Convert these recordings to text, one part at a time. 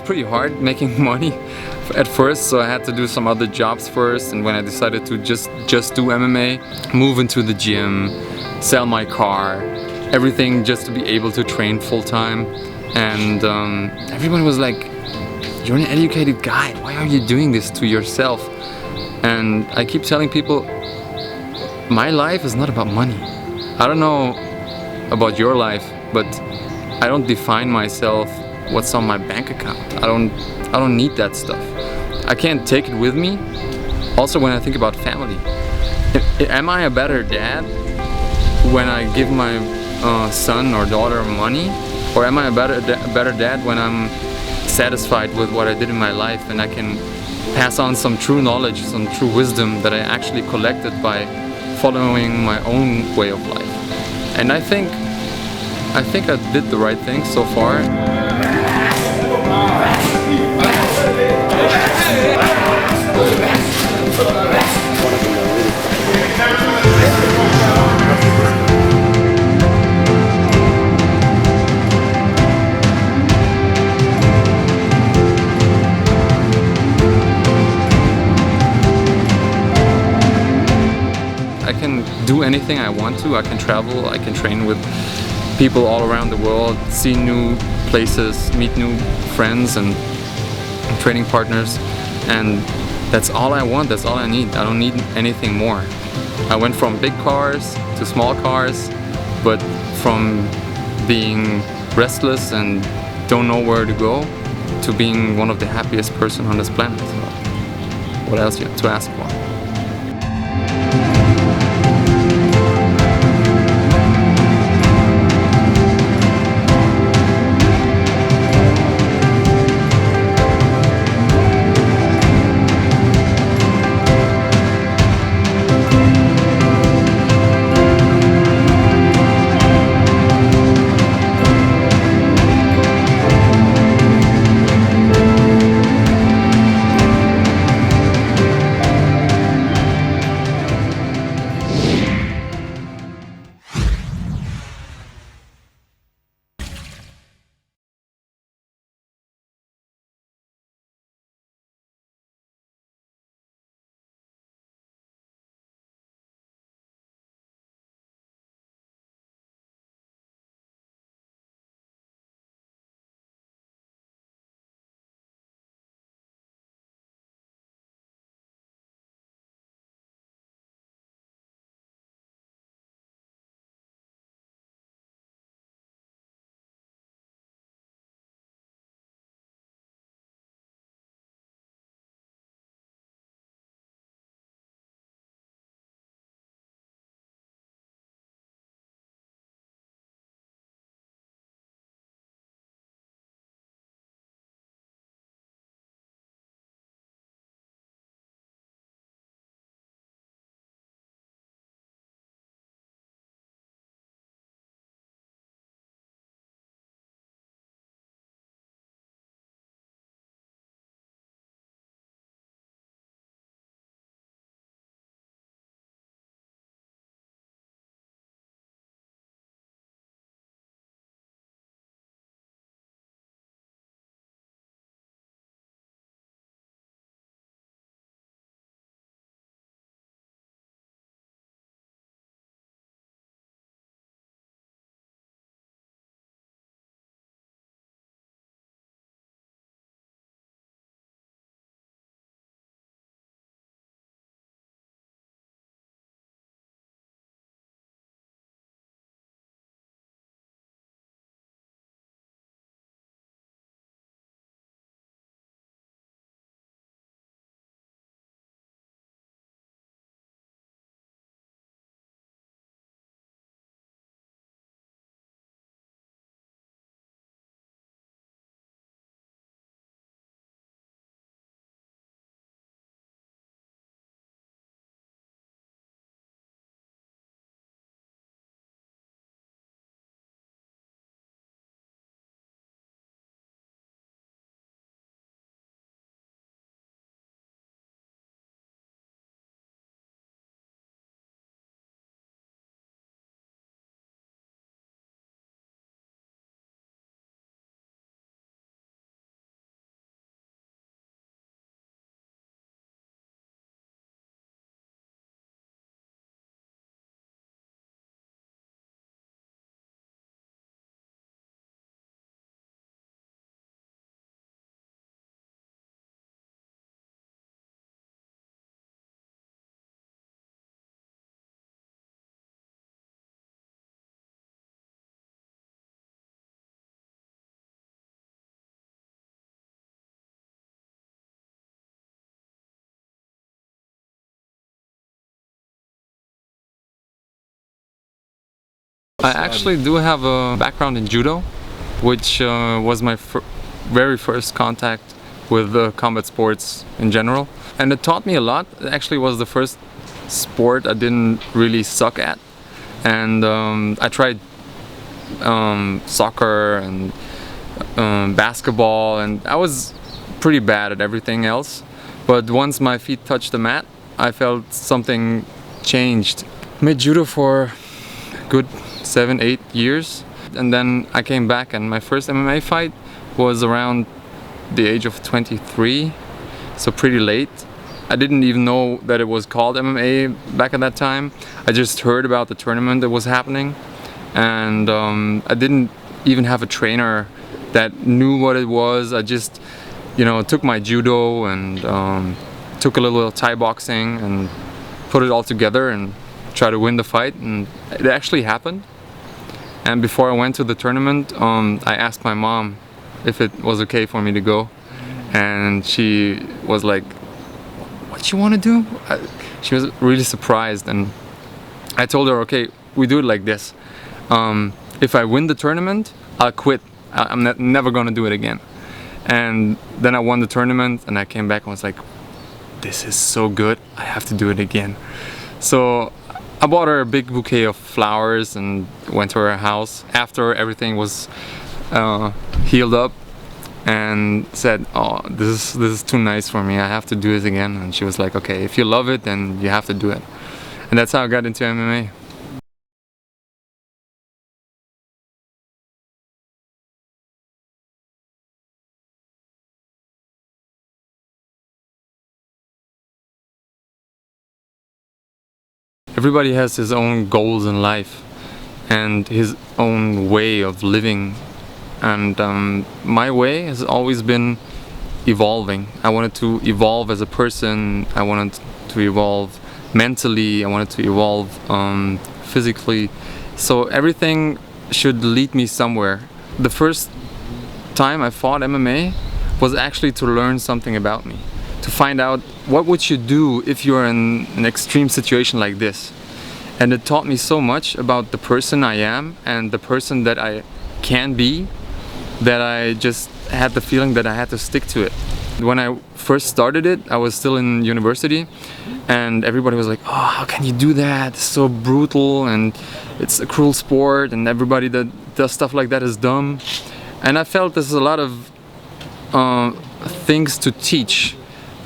pretty hard making money at first, so I had to do some other jobs first, and when I decided to just do MMA, move into the gym, sell my car, everything just to be able to train full-time. And everyone was like, "You're an educated guy, why are you doing this to yourself?" And I keep telling people, my life is not about money. I don't know about your life, but I don't define myself what's on my bank account. I don't need that stuff. I can't take it with me. Also, when I think about family, am I a better dad when I give my son or daughter money, or am I a better dad when I'm satisfied with what I did in my life and I can pass on some true knowledge, some true wisdom that I actually collected by following my own way of life? And I think I did the right thing so far. I can do anything I want to. I can travel, I can train with people all around the world, see new places, meet new friends and training partners, and that's all I want, that's all I need. I don't need anything more. I went from big cars to small cars, but from being restless and don't know where to go to being one of the happiest person on this planet. So what else you have to ask for? I actually do have a background in judo, which was my very first contact with combat sports in general. And it taught me a lot. It actually was the first sport I didn't really suck at. And I tried soccer and basketball, and I was pretty bad at everything else. But once my feet touched the mat, I felt something changed. I made judo for a good 7-8 years, and then I came back, and my first MMA fight was around the age of 23, so pretty late. I didn't even know that it was called MMA back at that time. I just heard about the tournament that was happening, and I didn't even have a trainer that knew what it was. I just, took my judo and took a little Thai boxing and put it all together and tried to win the fight, and it actually happened. And before I went to the tournament, I asked my mom if it was okay for me to go, and she was like, "What you want to do?" She was really surprised, and I told her, "Okay, we do it like this. If I win the tournament, I'll quit. I'm never gonna do it again." And then I won the tournament, and I came back and was like, "This is so good. I have to do it again." So I bought her a big bouquet of flowers and went to her house after everything was healed up, and said, "Oh, this is too nice for me. I have to do it again." And she was like, "Okay, if you love it, then you have to do it." And that's how I got into MMA. Everybody has his own goals in life and his own way of living, and my way has always been evolving. I wanted to evolve as a person. I wanted to evolve mentally. I wanted to evolve physically. So everything should lead me somewhere. The first time I fought MMA was actually to learn something about me, to find out what would you do if you're in an extreme situation like this. And it taught me so much about the person I am and the person that I can be, that I just had the feeling that I had to stick to it. When I first started it, I was still in university, and everybody was like, "Oh, how can you do that? It's so brutal, and it's a cruel sport, and everybody that does stuff like that is dumb." And I felt there's a lot of things to teach,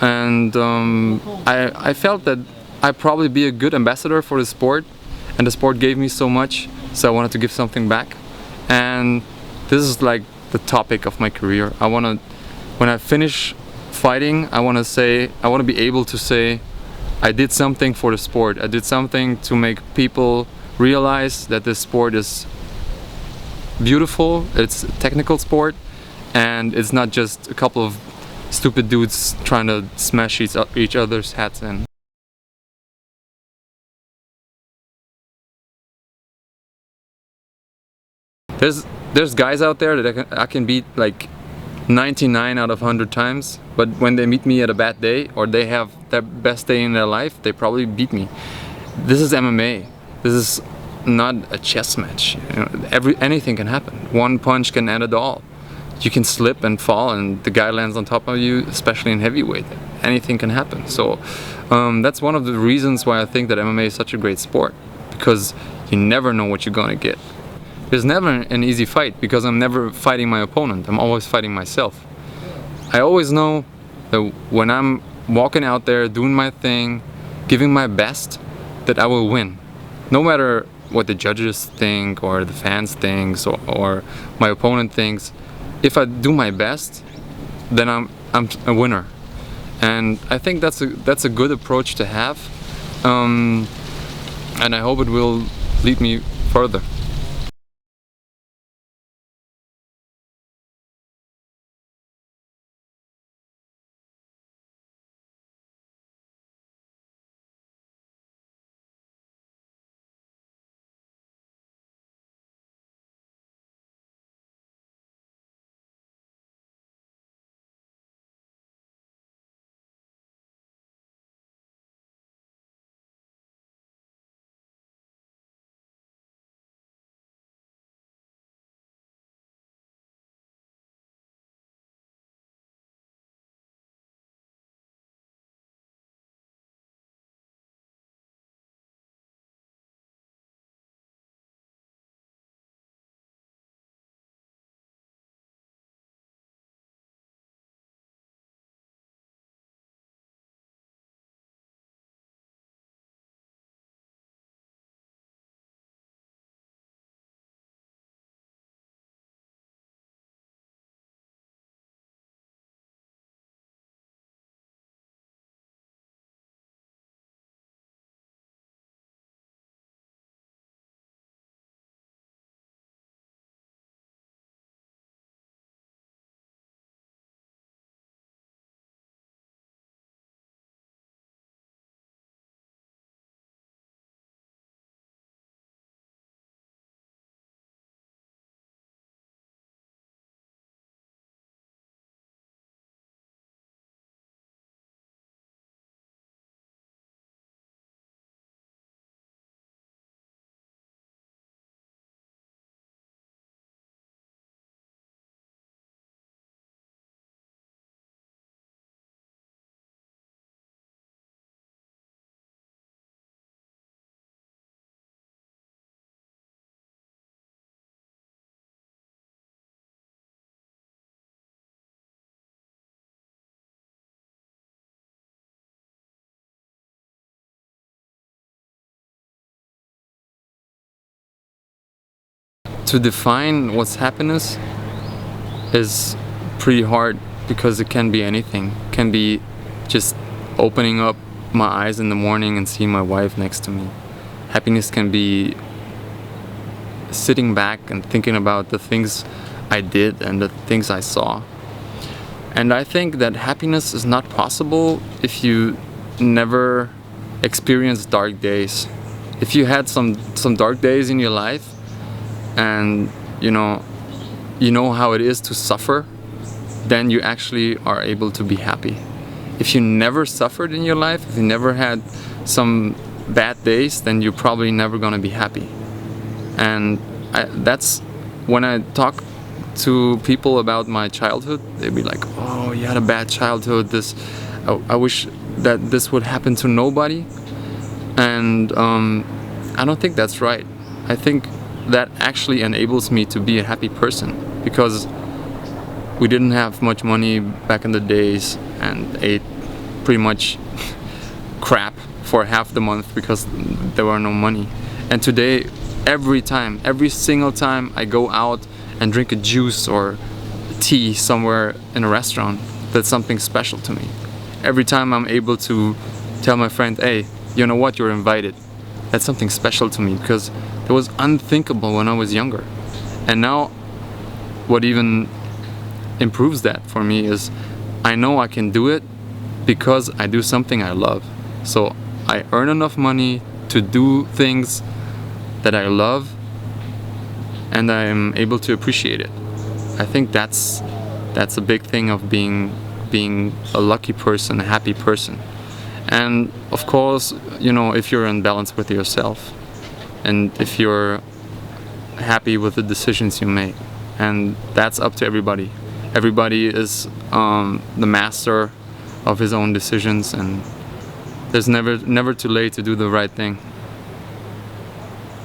and I felt that I'd probably be a good ambassador for the sport, and the sport gave me so much, so I wanted to give something back. And this is like the topic of my career. When I finish fighting, I want to be able to say, I did something for the sport. I did something to make people realize that this sport is beautiful, it's a technical sport, and it's not just a couple of stupid dudes trying to smash each other's heads in. There's guys out there that I can beat like 99 out of 100 times, but when they meet me at a bad day or they have their best day in their life, they probably beat me. This is MMA. This is not a chess match. Anything can happen. One punch can end it all. You can slip and fall, and the guy lands on top of you, especially in heavyweight. Anything can happen. So that's one of the reasons why I think that MMA is such a great sport, because you never know what you're gonna get. There's never an easy fight, because I'm never fighting my opponent. I'm always fighting myself. I always know that when I'm walking out there doing my thing, giving my best, that I will win. No matter what the judges think or the fans think or my opponent thinks. If I do my best, then I'm a winner. And I think that's a good approach to have. And I hope it will lead me further. to define what's happiness is pretty hard, because it can be anything. It can be just opening up my eyes in the morning and seeing my wife next to me. Happiness can be sitting back and thinking about the things I did and the things I saw. And I think that happiness is not possible if you never experience dark days. If you had some dark days in your life, and you know how it is to suffer, then you actually are able to be happy. If you never suffered in your life, if you never had some bad days, then you're probably never gonna be happy. And that's when I talk to people about my childhood, they'd be like, "Oh, you had a bad childhood. I wish that this would happen to nobody." And I don't think that's right. I think that actually enables me to be a happy person, because we didn't have much money back in the days and ate pretty much crap for half the month because there were no money. And today, every single time I go out and drink a juice or tea somewhere in a restaurant, that's something special to me. Every time I'm able to tell my friend, "Hey, you know what, you're invited," that's something special to me, because it was unthinkable when I was younger. And now what even improves that for me is I know I can do it because I do something I love. So I earn enough money to do things that I love, and I'm able to appreciate it. I think that's a big thing of being a lucky person, a happy person. And of course, if you're in balance with yourself, and if you're happy with the decisions you make, and that's up to everybody. Everybody is the master of his own decisions, and there's never too late to do the right thing.